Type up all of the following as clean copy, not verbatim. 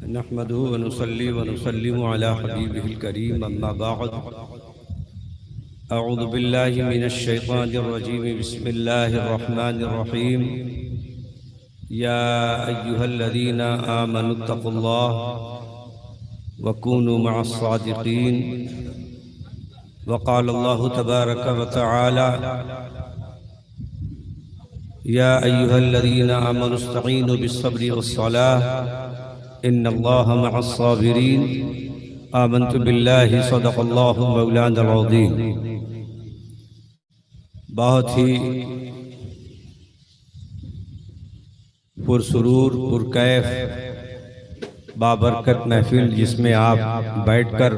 نحمده ونصلي ونسلم على حبيبه الكريم أما بعد أعوذ بالله من الشيطان الرجيم بسم الله الرحمن الرحيم يا أيها الذين آمنوا اتقوا الله وكونوا مع الصادقين وقال الله تبارك وتعالى يا أيها الذين آمنوا استعينوا بالصبر والصلاة إن الله مع الصابرين آمنت بالله صدق الله مولانا العظيم۔ بہت ہی پرسرور پرکیف بابرکت محفل جس میں آپ بیٹھ کر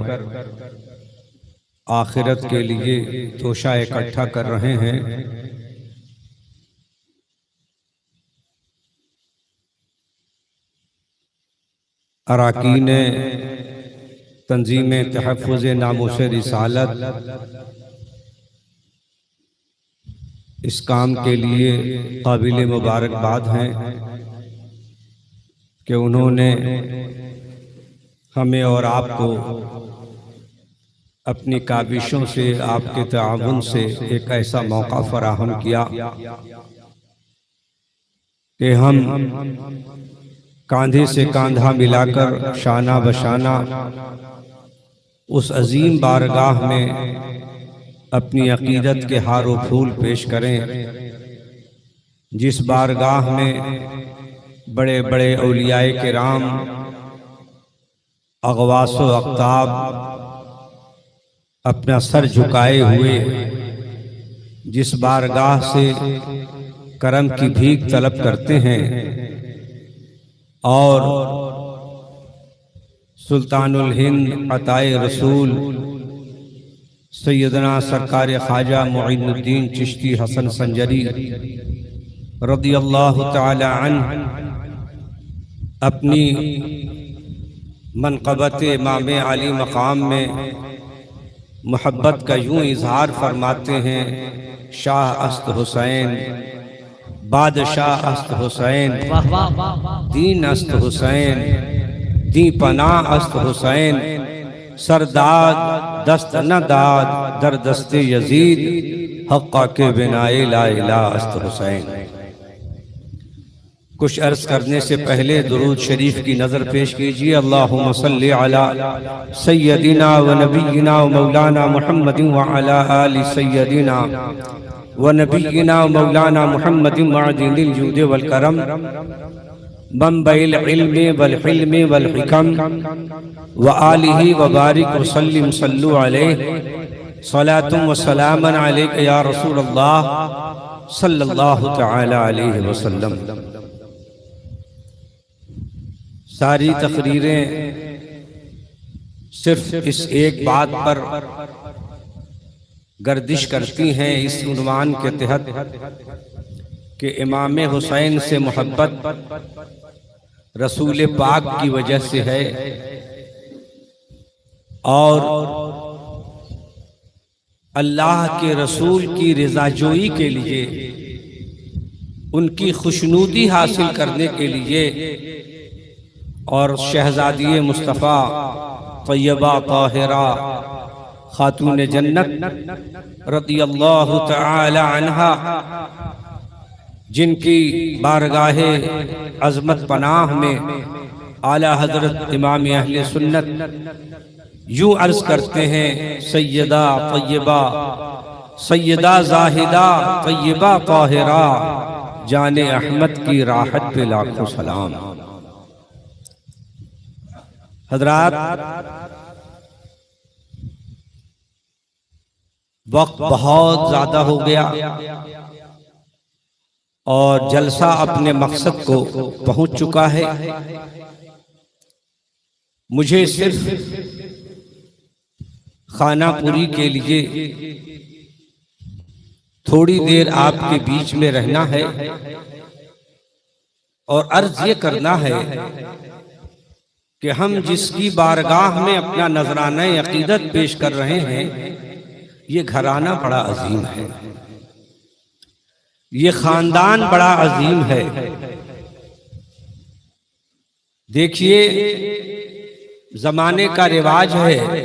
آخرت کے لیے توشہ اکٹھا کر رہے ہیں، اراکین تنظیم تحفظ ناموس رسالت اس کام کے لیے قابل مبارکباد ہیں کہ انہوں نے ہمیں اور آپ کو اپنی کاوشوں سے، آپ کے تعاون سے ایک ایسا موقع فراہم کیا کہ ہم کاندھے سے کاندھا ملا کر شانہ بشانہ اس عظیم بارگاہ میں اپنی عقیدت کے ہار و پھول پیش کریں، جس بارگاہ میں بڑے بڑے اولیاء کرام، اغواس و اقطاب اپنا سر جھکائے ہوئے جس بارگاہ سے کرم کی بھیک طلب کرتے ہیں، اور سلطان الہند عطائے رسول سیدنا سرکار خواجہ معین الدین چشتی حسن سنجری رضی اللہ تعالی عنہ اپنی منقبت امام علی مقام میں محبت کا یوں اظہار فرماتے ہیں: شاہ است حسین، بادشاہ است حسین، دین است حسین، دی پناہ است حسین، سرداد دست نہ داد در دست یزید، حقا کے بنائے لا الہ است حسین۔ کچھ عرض کرنے سے پہلے درود شریف کی نظر پیش کیجئے۔ اللہم صلی علی سیدنا و نبینا و مولانا محمد وعلی آل سیدنا ونبینا و مولانا محمد معدن الجود والکرم منبع العلم والحلم والحکم وآلہ وبارک وسلم صلو علیہ صلاة و سلاما علیک یا رسول اللہ صلی اللہ تعالی علیہ وسلم۔ ساری تقریریں صرف اس ایک بات پر گردش کرتی ہیں اس عنوان کے تحت کہ امام حسین سے محبت رسول پاک کی وجہ سے ہے، اور اللہ کے رسول کی رضا جوئی کے لیے، ان کی خوشنودی حاصل کرنے کے لیے، اور شہزادی مصطفیٰ طیبہ طاہرہ خاتون جنت رضی اللہ تعالی عنہا، جن کی بارگاہ عظمت پناہ میں اعلیٰ حضرت امام اہل سنت یوں عرض کرتے ہیں: سیدہ طیبہ، سیدہ زاہدہ طیبہ طاہرہ، جان احمد کی راحت پہ لاکھوں سلام۔ حضرات، وقت بہت زیادہ ہو گیا اور جلسہ اپنے مقصد کو پہنچ چکا ہے۔ مجھے صرف خانہ پوری کے لیے تھوڑی دیر آپ کے بیچ میں رہنا ہے اور عرض یہ کرنا ہے کہ ہم جس کی بارگاہ میں اپنا نذرانہ عقیدت پیش کر رہے ہیں، یہ گھرانہ بڑا عظیم ہے، یہ خاندان بڑا عظیم ہے، دیکھیے زمانے کا رواج ہے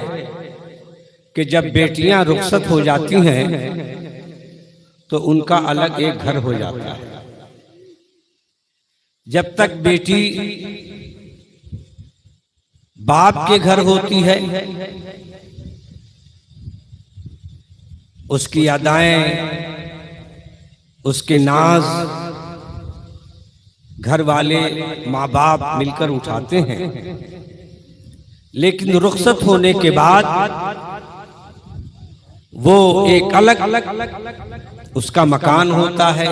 کہ جب بیٹیاں رخصت ہو جاتی ہیں تو ان کا الگ ایک گھر ہو جاتا ہے. جب تک بیٹی باپ کے گھر ہوتی ہے اس کی ادائیں، اس کے ناز گھر والے ماں باپ مل کر اٹھاتے ہیں، لیکن رخصت ہونے کے بعد وہ ایک الگ اس کا مکان ہوتا ہے،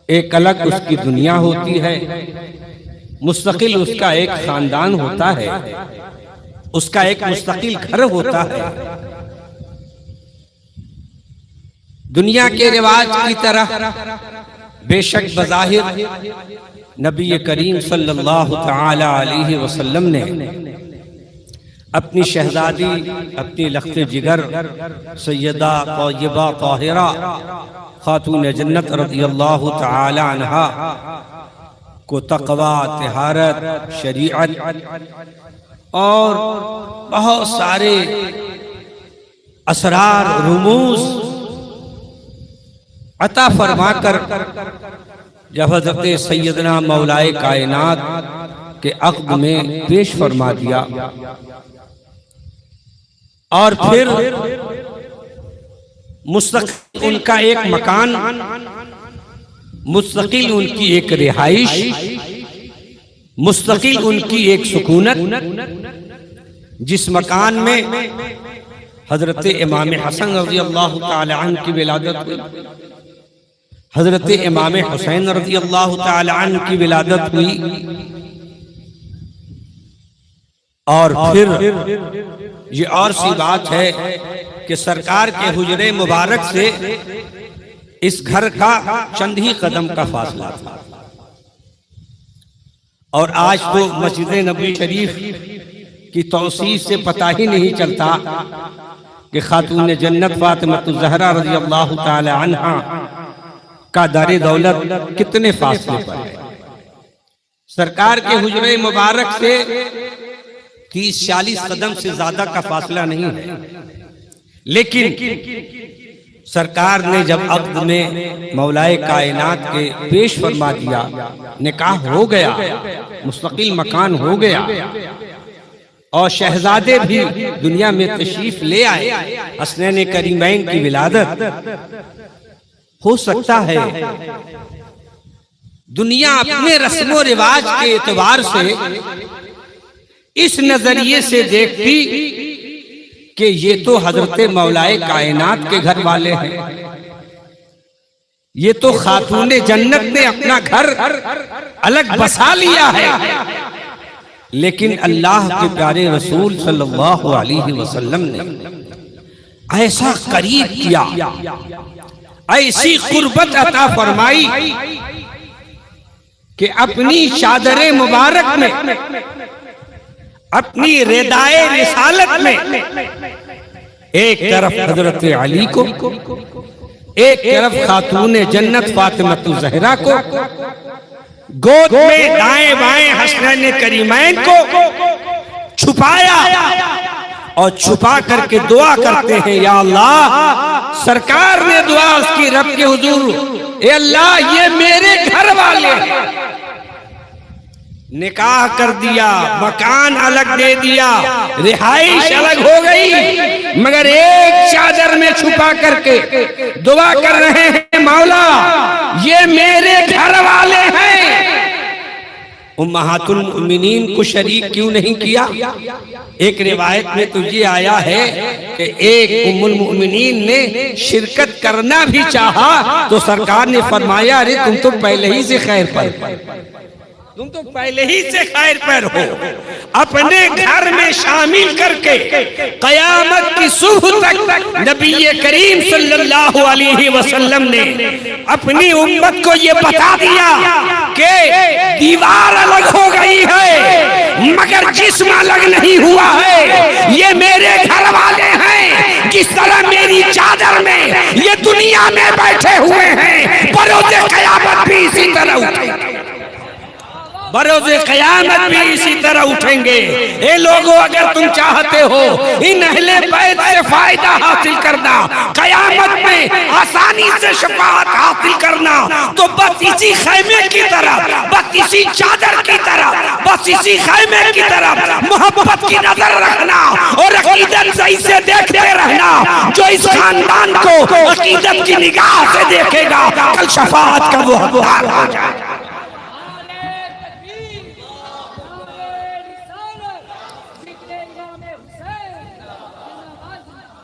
ایک الگ اس کی دنیا ہوتی ہے، مستقل اس کا ایک خاندان ہوتا ہے، اس کا ایک مستقل گھر ہوتا ہے. دنیا کے رواج کی طرح بے شک بظاہر نبی کریم صلی اللہ تعالی علیہ وسلم نے اپنی شہزادی، اپنی لخت جگر سیدہ طیبہ طاہرہ خاتون جنت رضی اللہ تعالی عنہا کو تقوی، طہارت، شریعت اور بہت سارے اسرار، رموز عطا فرما کر جب حضرت سیدنا مولائے کائنات کے عقد میں پیش فرما دیا، اور پھر مستقل ان کا ایک مکان، مستقل ان کی ایک رہائش، مستقل ان کی ایک سکونت، جس مکان میں حضرت امام حسن رضی اللہ تعالی عنہ کی ولادت ہوئی، حضرت امام حسین رضی اللہ تعالی عنہ کی ولادت ہوئی، اور پھر یہ اور سی بات ہے کہ سرکار کے حجرے مبارک سے اس گھر کا چند ہی قدم کا فاصلہ تھا. اور آج تو مسجد نبوی شریف کی توسیع سے پتہ ہی نہیں چلتا کہ خاتون جنت فاطمہ الزہرا رضی اللہ تعالی عنہا کا دار دولت کتنے فاصلے پر ہے. سرکار کے حجرے مبارک سے 30-40 قدم سے زیادہ کا فاصلہ نہیں ہے، لیکن سرکار نے جب عقد میں مولائے کائنات کے پیش فرما دیا، نکاح ہو گیا، مستقل مکان ہو گیا، اور شہزادے بھی دنیا میں تشریف لے آئے، حسنین کریمین کی ولادت ہو سکتا ہے. دنیا اپنے رسم و رواج کے اعتبار سے اس نظریے سے دیکھتی کہ یہ تو حضرت مولائے کائنات کے گھر والے ہیں، یہ تو خاتون جنت نے اپنا گھر الگ بسا لیا ہے. لیکن اللہ کے پیارے رسول صلی اللہ علیہ وسلم نے ایسا قریب کیا، ایسی قربت عطا فرمائی کہ اپنی چادر مبارک میں، اپنی ردائے رسالت میں ایک طرف حضرت علی کو، ایک طرف خاتون جنت فاطمہ الزہرا کو، گود میں دائیں بائیں حسنین کریمین کو چھپایا، اور چھپا کر کے دعا کرتے ہیں، یا اللہ، سرکار نے دعا اس کی رب کے حضور، اے اللہ یہ میرے گھر والے ہیں. نکاح کر دیا، مکان الگ دے دیا، رہائش الگ ہو گئی، مگر ایک چادر میں چھپا کر کے دعا کر رہے ہیں، مولا یہ میرے گھر والے ہیں. امہات المؤمنین کو شریک کیوں نہیں کیا؟ ایک روایت میں تو یہ آیا ہے کہ ایک ام المؤمنین نے شرکت کرنا بھی چاہا تو سرکار نے فرمایا، ارے تم تو پہلے ہی سے خیر پر، تم تو پہلے ہی سے خیر پر ہو. اپنے گھر میں شامل کر کے قیامت کی صبح تک نبی کریم صلی اللہ علیہ وسلم نے اپنی امت کو یہ بتا دیا کہ دیوار الگ ہو گئی ہے مگر جسم الگ نہیں ہوا ہے. یہ میرے گھر والے ہیں، جس طرح میری چادر میں یہ دنیا میں بیٹھے ہوئے ہیں، بروز قیامت بھی اسی طرح اٹھے. بروز قیامت بھی اسی طرح اٹھیں گے۔ اے لوگوں، اگر تم چاہتے ہو ان اہل بیت سے فائدہ حاصل کرنا، قیامت میں آسانی سے شفاعت حاصل کرنا، تو بس اسی خیمے کی طرف، بس اسی چادر کی طرف، بس اسی خیمے کی طرف محبت کی نظر رکھنا اور عقیدت سے اسے دیکھتے رہنا۔ جو اس خاندان کو عقیدت کی نگاہ سے دیکھے گا، کل شفاعت کا وہ حقدار ہو جائے گا۔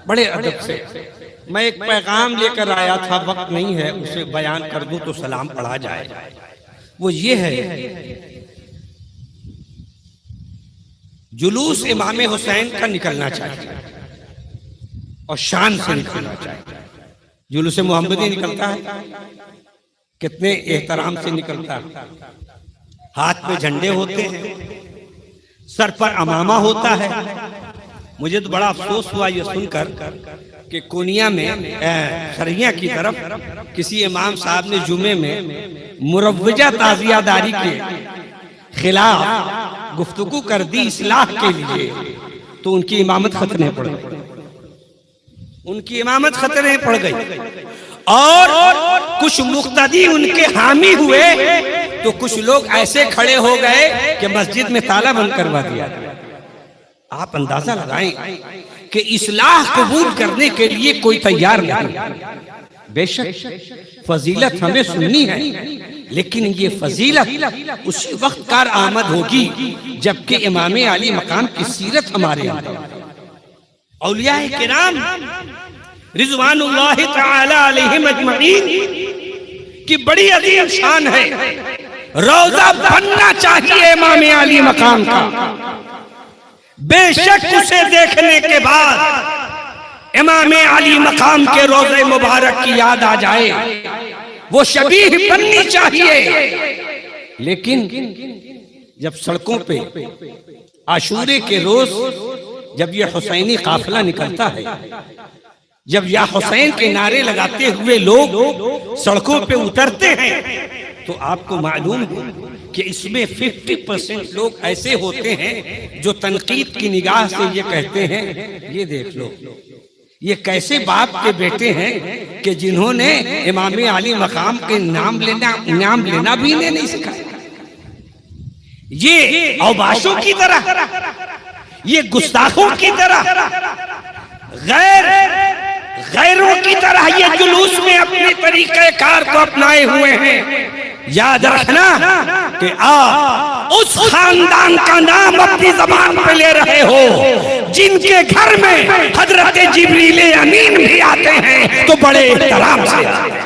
بڑے ادب سے میں ایک پیغام لے کر آیا تھا، وقت نہیں ہے اسے بیان کر دوں تو سلام پڑھا جائے۔ وہ یہ ہے، جلوس امام حسین کا نکلنا چاہیے اور شان سے نکلنا چاہیے۔ جلوس محمدی نکلتا ہے، کتنے احترام سے نکلتا ہے، ہاتھ میں جھنڈے ہوتے ہیں، سر پر امامہ ہوتا ہے۔ مجھے تو بڑا افسوس ہوا یہ سن کر کہ کونیا میں سریا کی طرف کسی امام صاحب نے جمعے میں مروجہ تعزیہ داری کے خلاف گفتگو کر دی اصلاح کے لیے، تو ان کی امامت خطرے پڑ گئی، ان کی امامت خطرے پڑ گئی، اور کچھ مقتدی ان کے حامی ہوئے تو کچھ لوگ ایسے کھڑے ہو گئے کہ مسجد میں تالا بند کروا دیا۔ آپ اندازہ لگائیں کہ اصلاح قبول کرنے کے لیے کوئی تیار نہیں۔ بے شک فضیلت ہمیں سننی ہے، لیکن یہ فضیلت اسی وقت کار آمد ہوگی جبکہ امام علی مقام کی سیرت ہمارے اندر۔ اولیاء کرام رضوان اللہ تعالی علیہم اجمعین کی بڑی عظیم شان ہے، روضہ بننا چاہیے امام علی مقام کا۔ بے شک اسے دیکھنے کے بعد امام علی مقام کے روضہ مبارک کی یاد آ جائے، وہ شبیہ بننی چاہیے۔ لیکن جب سڑکوں پہ عاشورے کے روز جب یہ حسینی قافلہ نکلتا ہے، جب یا حسین کے نعرے لگاتے ہوئے لوگ سڑکوں پہ اترتے ہیں، تو آپ کو معلوم ہے کہ اس میں 50% لوگ ایسے ہوتے ہیں جو تنقید کی نگاہ سے یہ کہتے ہیں، یہ دیکھ لو یہ کیسے باپ کے بیٹے ہیں کہ جنہوں نے امام علی مقام کے نام لینا بھی نہیں سکھایا۔ یہ اوباشوں کی طرح، یہ گستاخوں کی طرح، غیروں کی طرح یہ جلوس میں اپنے طریقہ کار کو اپنائے ہوئے ہیں۔ یاد رکھنا کہ آپ اس خاندان کا نام اپنی زبان پہ لے رہے ہو جن کے گھر میں حضرت جبریل امین بھی آتے ہیں تو بڑے احترام سے آتے ہیں،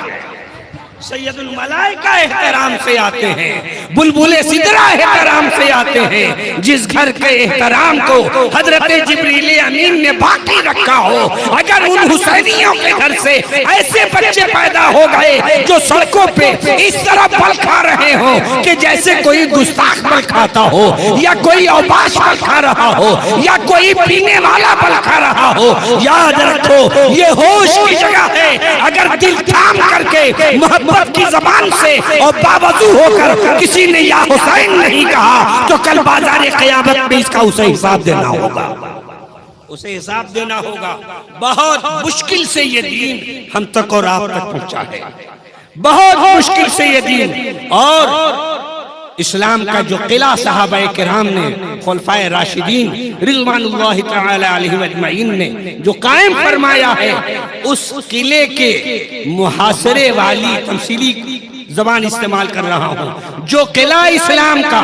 سید الملائکہ احترام سے آتے ہیں، بلبل سدرہ احترام سے آتے ہیں۔ جس گھر کے احترام کو حضرت جبریل امین نے باقی رکھا ہو، اگر ان حسینیوں کے گھر سے ایسے بچے پیدا ہو گئے جو سڑکوں پہ اس طرح پل کھا رہے ہوں کہ جیسے کوئی گستاخ پل کھاتا ہو، یا کوئی اوباش پل کھا رہا ہو، یا کوئی پینے والا پل کھا رہا ہو، یاد رکھو یہ ہوش کی جگہ ہے۔ اگر دل تھام کر کے محبت کی زبان سے اور باوضو ہو کر کسی نے یا حسین نہیں کہا تو کل بازار قیامت میں اس کا اسے حساب دینا ہوگا، اسے حساب دینا ہوگا۔ بہت مشکل سے یہ دین ہم تک اور آپ تک پہنچا ہے، بہت مشکل سے یہ دین۔ اور اسلام کا جو قلعہ صحابہ کرام نے، خلفائے راشدین رضوان اللہ تعالی علیہم اجمعین نے جو قائم فرمایا ہے، اس قلعے کے محاصرے والی تمثیلی زبان استعمال کر رہا ہوں، جو قلعہ اسلام کا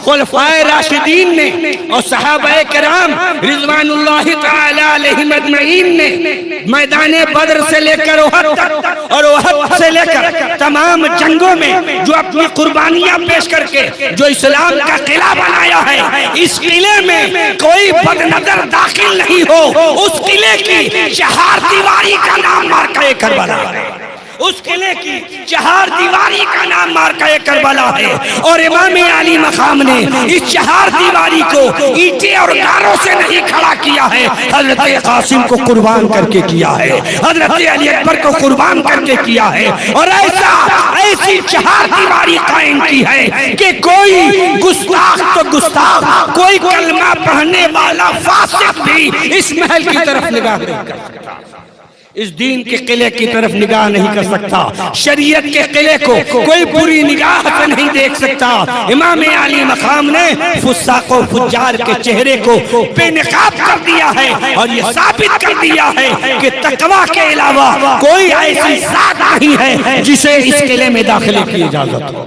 خلفائے راشدین نے اور صحابہ کرام رضوان اللہ تعالی علیہم اجمعین نے میدان بدر سے لے کر احد تک اور احد سے لے کر تمام جنگوں میں جو اپنی قربانیاں پیش کر کے جو اسلام کا قلعہ بنایا ہے، اس قلعے میں کوئی بد نظر داخل نہیں ہو۔ اس قلعے کی چہار دیواری کا نام مارکہ کربلا ہے، اس قلعے کی چہار دیواری کا نام مارکہ کربلا ہے، اور امام علی مقام نے اس چہار دیواری کو اینٹیں اور گاروں سے نہیں کھڑا کیا ہے، حضرت قاسم کو قربان کر کے کیا ہے، حضرت علی اکبر کو قربان کر کے کیا ہے، اور ایسی چہار دیواری قائم کی ہے کہ کوئی گستاخ تو گستاخ، کوئی کلمہ پڑھنے والا فاسق بھی اس محل کی طرف نگاہ نہیں کر سکتا، اس دین کے قلعے کی طرف نگاہ نہیں کر سکتا، شریعت کے قلعے کو کوئی بری نگاہ سے نہیں دیکھ سکتا۔ امام علی مقام نے فساق و فجار کے چہرے کو بے نقاب کر دیا ہے، اور یہ ثابت کر دیا ہے کہ تقویٰ کے علاوہ کوئی ایسی ذات نہیں ہے جسے اس قلعے میں داخلے کی اجازت ہو۔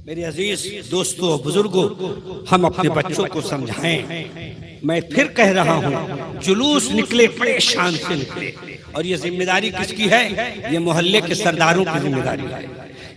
میرے عزیز دوستو بزرگوں، ہم اپنے بچوں کو سمجھائیں، میں پھر کہہ رہا ہوں، جلوس نکلے بڑے شان سے نکلے، اور یہ ذمہ داری کس کی ہے؟ یہ محلے کے سرداروں کی ذمہ داری ہے،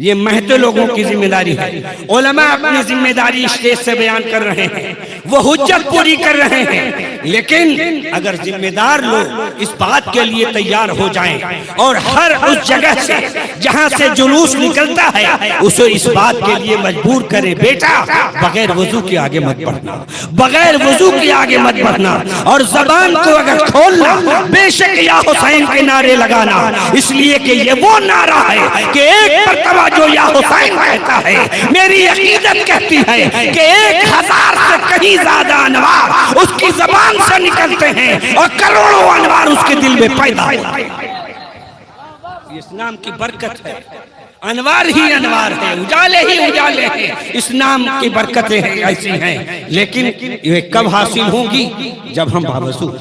یہ مہتے لوگوں کی ذمہ داری ہے۔ علماء اپنی ذمہ داری اسٹیج سے بیان کر رہے ہیں، وہ حجت پوری کر رہے ہیں، لیکن اگر ذمہ دار لوگ اس بات کے لیے تیار ہو جائیں اور ہر اس جگہ سے جہاں سے جلوس نکلتا ہے اسے اس بات کے لیے مجبور کریں، بیٹا بغیر وضو کے آگے مت بڑھنا، بغیر وضو کے آگے مت بڑھنا، اور زبان کو اگر کھولنا بے شک یا حسین کے نعرے لگانا، اس لیے کہ یہ وہ نعرہ ہے کہ ایک مرتبہ جو یا حسین کہتا ہے، میری عقیدت کہتی ہے کہ 1000 سے کہیں زیادہ انوار اس کی زبان سے نکلتے ہیں اور کروڑوں انوار اس کے دل میں پیدا ہوتے ہیں۔ اسلام کی برکت ہے، انوار ہی انوار ہے، اجالے ہی اجالے ہیں، اسلام کی برکتیں ایسی ہیں، لیکن یہ کب حاصل ہوں گی؟ جب ہم باوضو،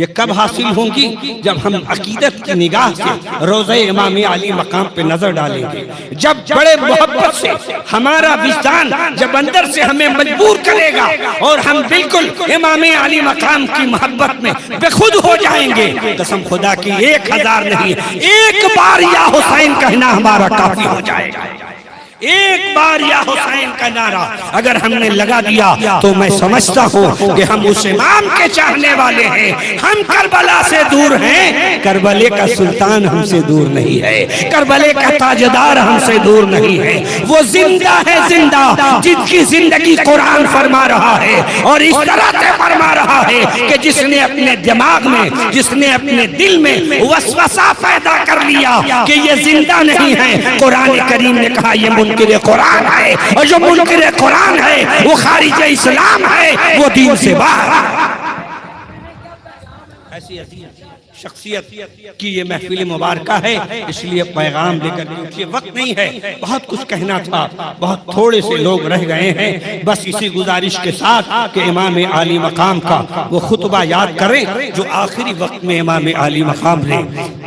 یہ کب حاصل ہوں گی؟ جب ہم عقیدت کی نگاہ سے روضہ امام علی مقام پہ نظر ڈالیں گے، جب بڑے محبت سے ہمارا وجدان جب اندر سے ہمیں مجبور کرے گا اور ہم بالکل امام علی مقام کی محبت میں بے خود ہو جائیں گے، قسم خدا کی 1000 نہیں، ایک بار یا حسین کہنا ہمارا کافی ہو جائے گا۔ ایک بار یا حسین کا نعرہ اگر ہم نے لگا دیا تو میں سمجھتا ہوں کہ ہم اس امام کے چاہنے والے ہیں، ہم کربلا سے دور ہیں، کربلے کا سلطان ہم سے دور نہیں ہے، کربلے کا تاجدار ہم سے دور نہیں ہے، وہ زندہ ہے، زندہ جن کی زندگی قرآن فرما رہا ہے، اور اس طرح سے فرما رہا ہے کہ جس نے اپنے دماغ میں، جس نے اپنے دل میں وسوسہ پیدا کر لیا کہ یہ زندہ نہیں ہے، قرآن کریم نے کہا یہ منکر قرآن ہے، اور جو منکر قرآن ہے وہ خارج اسلام ہے، وہ دین سے باہر ہے۔ ایسی شخصیت کی یہ محفل مبارکہ ہے، اس لیے پیغام لے کر کیونکہ وقت نہیں ہے، بہت کچھ کہنا تھا، بہت تھوڑے سے لوگ رہ گئے ہیں، بس اسی گزارش کے ساتھ کہ امام علی مقام کا وہ خطبہ یاد کریں جو آخری وقت میں امام علی مقام نے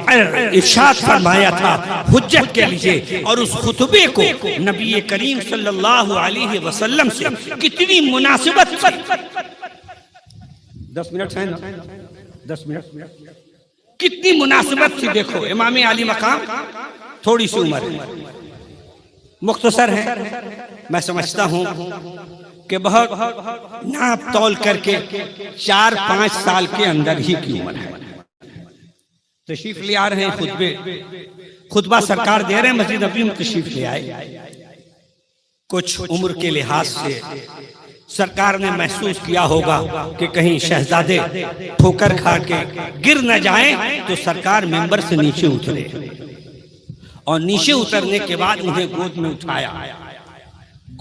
ارشاد فرمایا تھا حجت کے لیے، اور اس خطبے کو نبی کریم صلی اللہ علیہ وسلم سے کتنی مناسبت 10 منٹ ہے نا، 10 منٹ کتنی مناسبت تھی۔ دیکھو امام علی مقام تھوڑی سی عمر ہے، مختصر ہے، میں سمجھتا ہوں کہ بہت ناپ تول کر کے 4-5 سال کے اندر ہی کی عمر ہے۔ تشریف لے آ رہے ہیں، خطبہ سرکار دے رہے ہیں، مسجد نبوی میں تشریف لے آئے، کچھ عمر کے لحاظ سے سرکار نے محسوس کیا ہوگا کہ کہیں شہزادے ٹھوکر کھا کے گر نہ جائیں، تو سرکار ممبر سے نیچے اترے، اور نیچے اترنے کے بعد انہیں گود میں اٹھایا،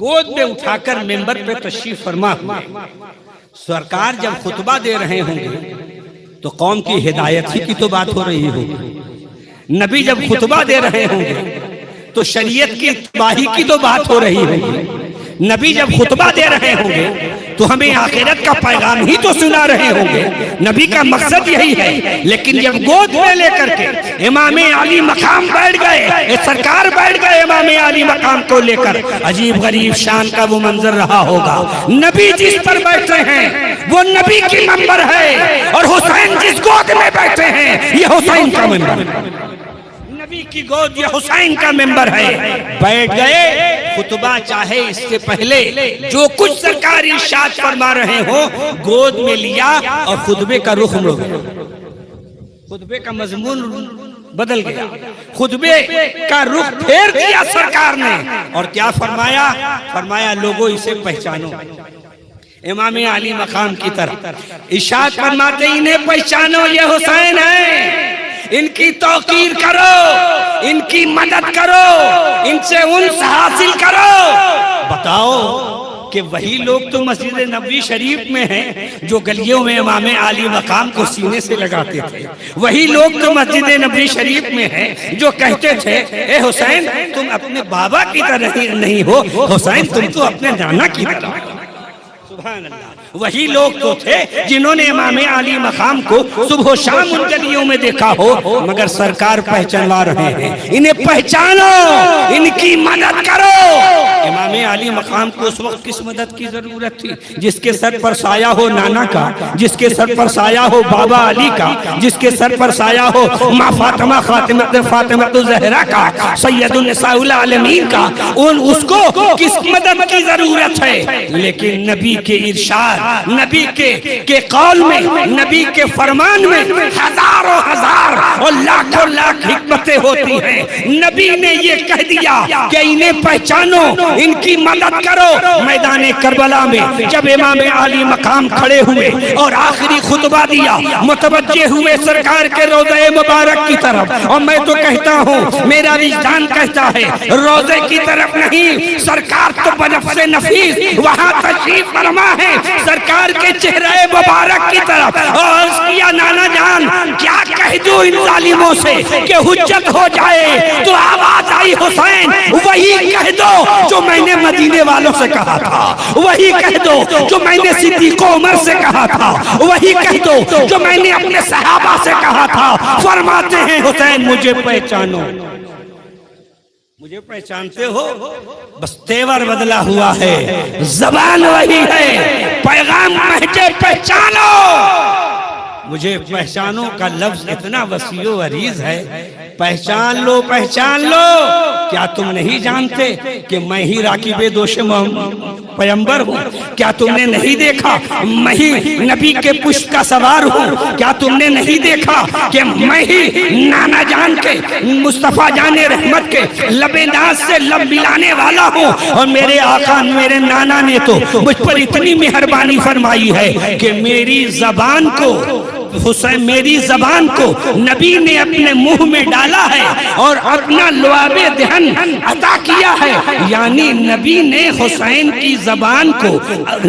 گود میں اٹھا کر ممبر پہ تشریف فرما ہوئے۔ سرکار جب خطبہ دے رہے ہوں گے تو قوم کی ہدایت ہی کی تو بات ہو رہی ہوگی، نبی جب خطبہ دے رہے ہوں گے تو شریعت کی اتباعی کی تو بات ہو رہی ہوگی، نبی جب خطبہ دے رہے ہوں گے تو ہمیں آخرت کا پیغام ہی تو سنا رہے ہوں گے، نبی کا مقصد یہی ہے۔ لیکن جب گود میں لے کر کے امام علی مقام بیٹھ گئے، سرکار بیٹھ گئے امام علی مقام کو لے کر، عجیب غریب شان کا وہ منظر رہا ہوگا۔ نبی جس پر بیٹھے ہیں وہ نبی کی منبر ہے، اور حسین جس گود میں بیٹھے ہیں یہ حسین کا منبر ہے، نبی کی گود یہ حسین کا ممبر ہے۔ بیٹھ گئے، خطبہ چاہے اس سے پہلے جو کچھ سرکار ارشاد فرما رہے ہو گود میں لیا، اور خطبے کا رخ مڑ گیا، خطبے کا مضمون بدل گیا. خطبے کا رخ پھیر دیا سرکار نے اور کیا فرمایا؟ فرمایا لوگوں اسے پہچانو. امام علی مقام کی طرف ارشاد فرماتے انہیں پہچانو، یہ حسین ہیں، ان کی توقیر کرو، ان کی مدد کرو، ان سے انس حاصل کرو. بتاؤ کہ وہی لوگ تو مسجد نبوی شریف میں ہیں جو گلیوں میں امام علی مقام کو سینے سے لگاتے تھے. وہی لوگ تو مسجد نبوی شریف میں ہیں جو کہتے تھے اے حسین تم اپنے بابا کی طرح نہیں ہو، حسین تم تو اپنے نانا کی طرح ہو. سبحان اللہ. وہی لوگ تو تھے جنہوں نے امام علی مقام کو صبح و شام ان گلیوں میں دیکھا ہو، مگر سرکار پہچانوا رہے ہیں. انہیں پہچانو، ان کی مدد کرو. امام علی مقام کو اس وقت کس مدد کی ضرورت تھی؟ جس کے سر پر سایہ ہو نانا کا، جس کے سر پر سایہ ہو بابا علی کا، جس کے سر پر سایہ ہو ماں فاطمہ فاطمہ زہرا کا، سید النساء العالمین کا، اس کو کس مدد کی ضرورت ہے؟ لیکن نبی کے ارشاد، نبی کے قول میں، نبی کے فرمان میں ہزاروں ہزار اور لاکھوں لاکھ حکمتیں ہوتی ہیں. نبی نے یہ کہہ دیا کہ انہیں پہچانو، ان کی مدد کرو. میدان کربلا میں جب امام علی مقام کھڑے ہوئے اور آخری خطبہ دیا، متوجہ ہوئے سرکار کے روضہ مبارک کی طرف. اور میں تو کہتا ہوں، میرا وجدان کہتا ہے روضے کی طرف نہیں، سرکار تو بنفس نفیس وہاں تشریف فرما ہے، سرکار کے چہرہ مبارک کی طرف. اور عرض کیا نانا جان کیا کہہ دوں ان ظالموں سے کہ حجت ہو جائے؟ تو آواز آئی حسین وہی کہہ دو جو میں نے مدینے والوں سے کہا تھا، وہی کہہ دو جو میں نے صدیق عمر سے کہا تھا، وہی کہہ دو جو میں نے اپنے صحابہ سے کہا تھا. فرماتے ہیں حسین مجھے پہچانو. مجھے پہچانتے ہو؟ بس تیور بدلا ہوا ہے، زبان وہی ہے، پیغام مجھے پہچانو. مجھے پہچانو کا لفظ اتنا وسیع و عریض ہے. پہچان لو، پہچان لو. کیا تم نہیں جانتے کہ میں ہی راکب دوش پیمبر ہوں؟ کیا تم نے نہیں دیکھا میں ہی نبی کے پشت کا سوار ہوں؟ کیا تم نے نہیں دیکھا کہ میں ہی نانا جان کے، مصطفیٰ جان رحمت کے لب ناز سے لب ملانے والا ہوں؟ اور میرے آقا میرے نانا نے تو مجھ پر اتنی مہربانی فرمائی ہے کہ میری زبان کو، حسین میری زبان کو نبی نے اپنے منہ میں ڈالا ہے اور اپنا لعاب دہن عطا کیا ہے. یعنی نبی نے حسین کی زبان کو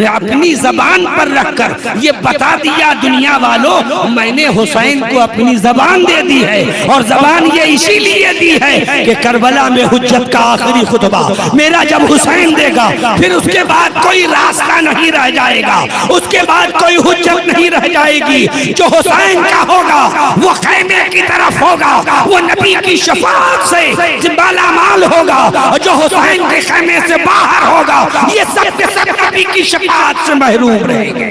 اپنی زبان پر رکھ کر یہ بتا دیا دنیا والوں میں نے حسین کو اپنی زبان دے دی ہے. اور زبان یہ اسی لیے دی ہے کہ کربلا میں حجت کا آخری خطبہ میرا جب حسین دے گا پھر اس کے بعد کوئی راستہ نہیں رہ جائے گا، اس کے بعد کوئی حجت نہیں رہ جائے گی. جو حسین کا ہوگا وہ خیمے کی طرف ہوگا، وہ نبی کی شفاعت سے بالا مال ہوگا. جو حسین کے خیمے سے باہر ہوگا یہ سب کے سب نبی کی شفاعت سے محروم رہیں گے،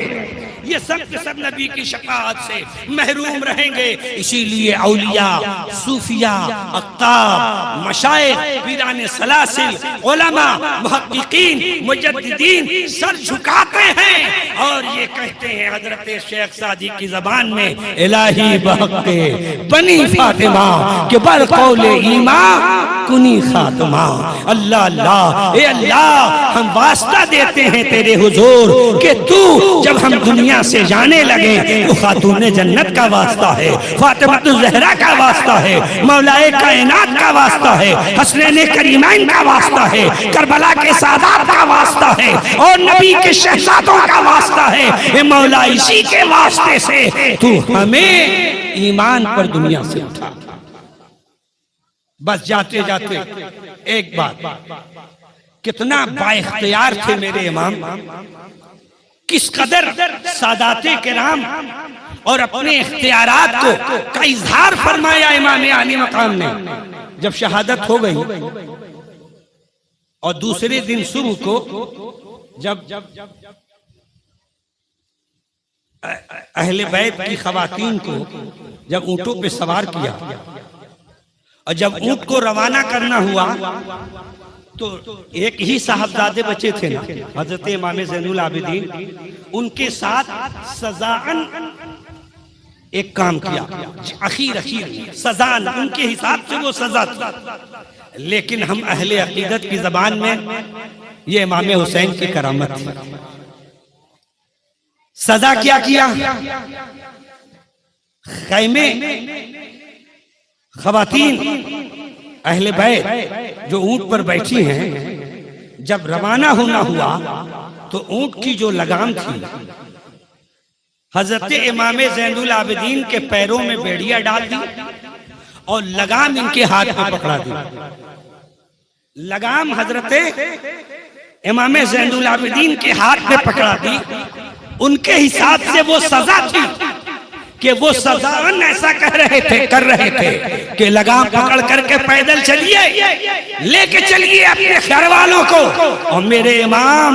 یہ سب کے سب نبی کی شفاعت سے محروم رہیں گے. اسی لیے اولیاء، صوفیاء، اقطاب، مشائخ، پیران سلاسل، علماء، محققین، مجددین سر جھکاتے ہیں اور یہ کہتے ہیں حضرت شیخ سعدی کی زبان میں الہی بحق بنی فاطمہ کہ بر قول ایمان کنی خاتمہ. اللہ اللہ اے اللہ ہم واسطہ دیتے ہیں تیرے حضور کہ تو جب ہم دنیا سے جانے لگے تو خاتون جنت کا واسطہ ہے، فاطمہ الزہرا کا واسطہ ہے، مولا کائنات کا واسطہ ہے، حسنین کریمین کا واسطہ ہے، کربلا کے سادات کا واسطہ ہے اور نبی کے شہزادوں کا واسطہ ہے. اے مولا اسی کے واسطے سے تو ہمیں ایمان پر دنیا سے اٹھا. بس جاتے جاتے ایک بات، کتنا با اختیار تھے میرے امام، کس قدر سادات کرام اور اپنے اختیارات کو کا اظہار فرمایا امام علی مقام نے. جب شہادت ہو گئی اور دوسرے دن صبح کو جب اہل بیت کی خواتین کو جب اونٹوں پہ سوار کیا اور جب اونٹ کو روانہ کرنا ہوا تو ایک ہی صاحبزادے بچے تھے نا، حضرت امام زین العابدین، ان کے ساتھ سزاً ایک کام کیا، اخیر سزا ان کے حساب سے وہ سزا تھی، لیکن ہم اہل عقیدت کی زبان میں یہ امام حسین کی کرامت تھی۔ سزا کیا خیمے خواتین اہل بیت جو اونٹ پر بیٹھی ہیں، جب روانہ ہونا ہوا تو اونٹ کی جو لگام تھی حضرت امام زین العابدین کے پیروں میں بیڑیا ڈال دی اور لگام ان کے ہاتھ میں پکڑا دی۔ لگام حضرت امام زین العابدین کے ہاتھ میں پکڑا دی، ان کے حساب سے وہ سزا تھی کہ وہ سزاوان ایسا کر رہے تھے کہ لگام پکڑ کر کے پیدل چلیے، لے کے چلیے اپنے گھر والوں کو۔ اور میرے امام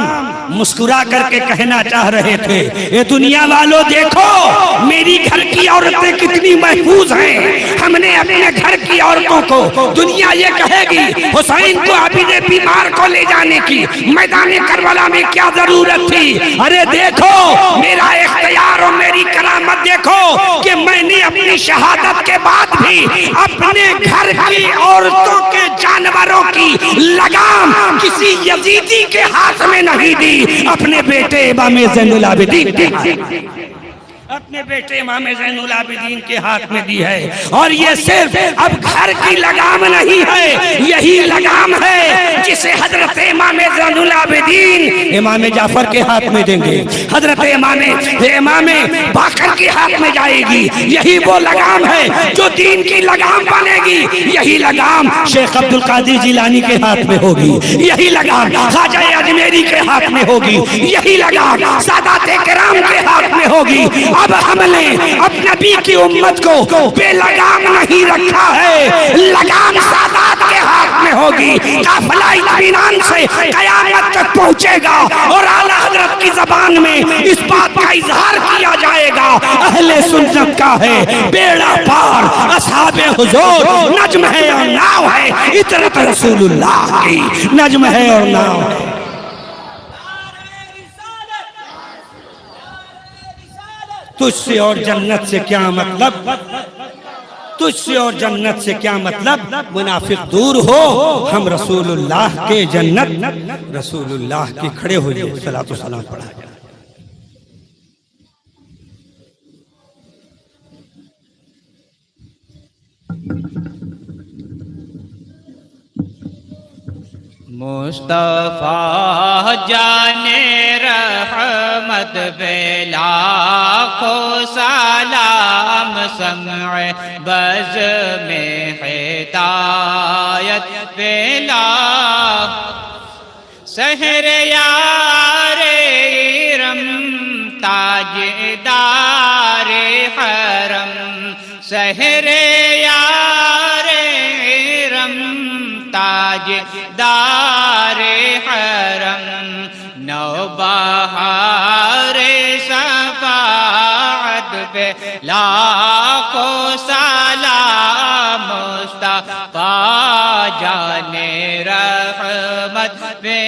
مسکرا کر کے کہنا چاہ رہے تھے، اے دنیا والوں دیکھو میری گھر کی عورتیں کتنی محفوظ ہیں، ہم نے اپنے گھر کی عورتوں کو، دنیا یہ کہے گی حسین کو عابد بیمار کو لے جانے کی میدان کربلا میں کیا ضرورت تھی؟ ارے دیکھو میرا اختیار اور میری کرامت دیکھو کہ میں نے اپنی شہادت کے بعد بھی اپنے گھر کی عورتوں کے جانوروں کی لگام کسی یزیدی کے ہاتھ میں نہیں دی، اپنے بیٹے امام زین العابدین کے ہاتھ کے ہاتھ میں دی ہے۔ اور یہ صرف اب گھر کی لگام نہیں ہے، یہی لگام ہے جسے حضرت امام زین العابدین امام جعفر کے ہاتھ میں دیں گے، حضرت امام باقر کے ہاتھ میں جائے گی۔ یہی وہ لگام ہے جو دین کی لگام بنے گی، یہی لگام شیخ عبد القادر جیلانی کے ہاتھ میں ہوگی، یہی لگام خواجہ اجمیری کے ہاتھ میں ہوگی، یہی لگام سادات کرام کے ہاتھ میں ہوگی۔ اب ہم نے اب نبی کی امت کو بے لگام نہیں رکھا ہے، لگام سادات کے ہاتھ میں ہوگی۔ قافلہ اطمینان سے قیامت تک پہنچے گا اور اعلیٰ حضرت کی زبان میں اس بات کا اظہار کیا جائے گا، اہل سنت کا ہے بیڑا پار، اصحاب حضور نجم ہے اور ناؤ ہے، اطرت رسول اللہ کی نجم ہے اور ناؤ ہے۔ تجھ سے اور جنت سے کیا مطلب، تجھ سے اور جنت سے کیا مطلب، منافق دور ہو، ہم رسول اللہ کے جنت رسول اللہ کے کھڑے ہوئے صلاۃ و سلام پڑھا جائے۔ مصطفیٰ جان رحمت پہ لاکھوں سلام، سمع بز میں ہدایت پہ سحر یار ارم تاجدار حرم، سحر یار ارم تاجدار حرم، نوبہار شفاعت پہ لاکھوں سلام، مصطفیٰ جان رحمت پہ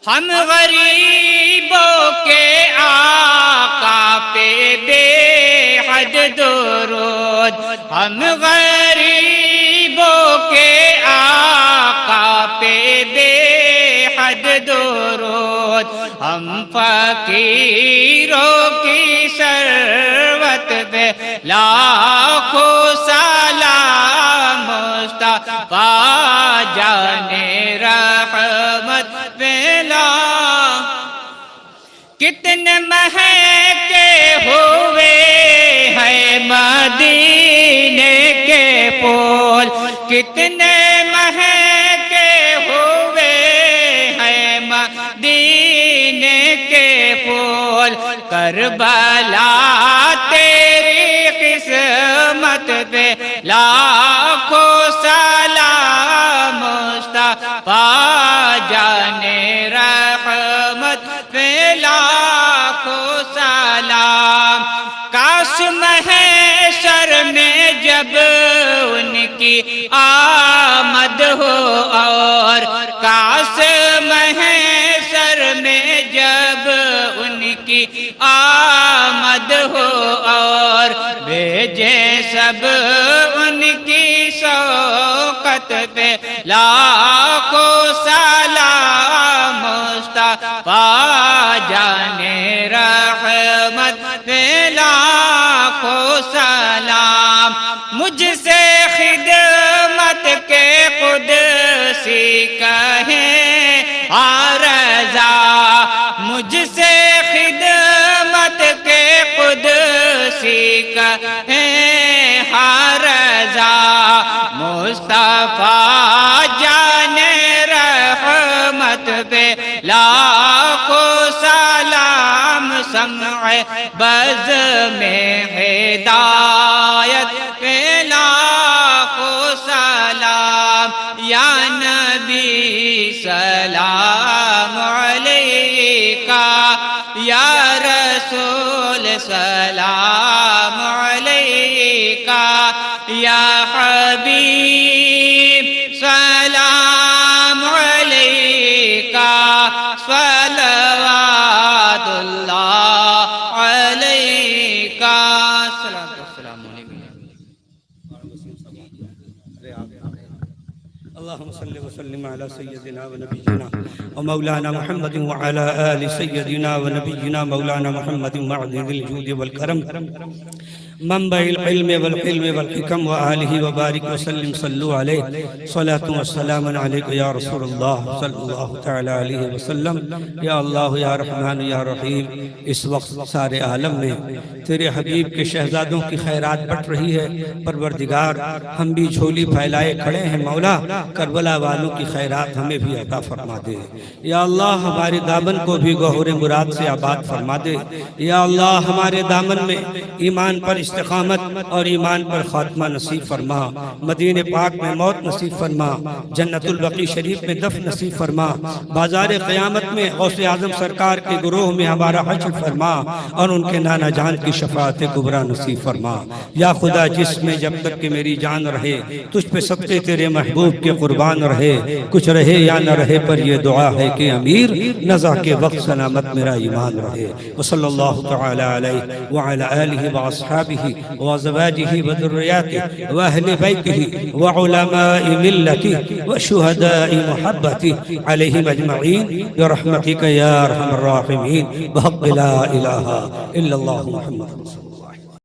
ہم غریبوں کے آقا پہ بے حد درود، ہم غریبوں کے آقا پہ بے حد درود، ہم فقیروں کی ثروت پہ لاکھوں سلام، مصطفیٰ جان رحمت پہ کتنے مہکے ہوئے ہیں مدینے کے پھول، کتنے مہکے ہوئے ہیں مدینے کے پھول، کربلا تیری قسمت پہ لاکھوں سلام، مصطفیٰ جان رحمت پہ لاکھوں سلام۔ کاش محشر میں جب ان کی آمد ہو، اور کاش محشر میں جب ان کی آمد ہو اور بھیجے سب ان کی شوقت پہ لاکھوں سلام مصطفیٰ جانے رحمت پہ لاکھوں سلام مجھ سے خدمت کے قدسی کہیں رضا مجھ سے خدمت کے قدسی کہیں رضا مصطفیٰ جانے رحمت پہ لاکھوں سلام سمع بز میں ہدایت پہ لاکھوں سلام یا نبی سلام علیکہ یا رسول سلام علیکہ یا حبیب سلام علیکہ صلوات اللہ علیکہ السلام علیکم اللهم صل وسلم على سيدنا ونبينا ومولانا محمد وعلى آل سيدنا ونبينا مولانا محمد معدد الجود والكرم منبع العلم والحلم والحكم وآله وبارك وسلم صلوا عليه صلاة والسلام عليك يا رسول الله صلى الله تعالى عليه وسلم یا اللہ یا رحمان یا رحیم اس وقت سارے عالم میں تیرے حبیب کے شہزادوں کی خیرات بٹ رہی ہے پروردگار ہم بھی جھولی پھیلائے کھڑے ہیں مولا کربلا والوں کی خیرات ہمیں بھی عطا فرما دے یا اللہ ہمارے دامن کو بھی گوہر مراد سے آباد فرما دے یا اللہ ہمارے دامن میں ایمان پر استقامت اور ایمان پر خاتمہ نصیب فرما مدینہ پاک میں موت نصیب فرما جنت البقیع شریف میں دفن نصیب فرما بازار قیامت میں غوث اعظم سرکار کے گروہ میں ہمارا حشر فرما اور ان کے نانا جان کی شفاعت کبریٰ نصیب فرما یا خدا جس میں جب تک کہ میری جان رہے تجھ پہ صدقے تیرے محبوب کے قربان رہے کچھ رہے یا نہ رہے پر یہ دعا ہے کہ امیر نزا کے وقت سلامت میرا ایمان رہے وصلی اللہ تعالی علیہ وعلی آلہ واصحابہ وزواجہ وذریاتہ واہل بیتہ وعلماء ملتہ وشہداء محبتہ علیہم اجمعین برحمتک یا ارحم الراحمین بحق لا الہ الا اللہ محمد رسول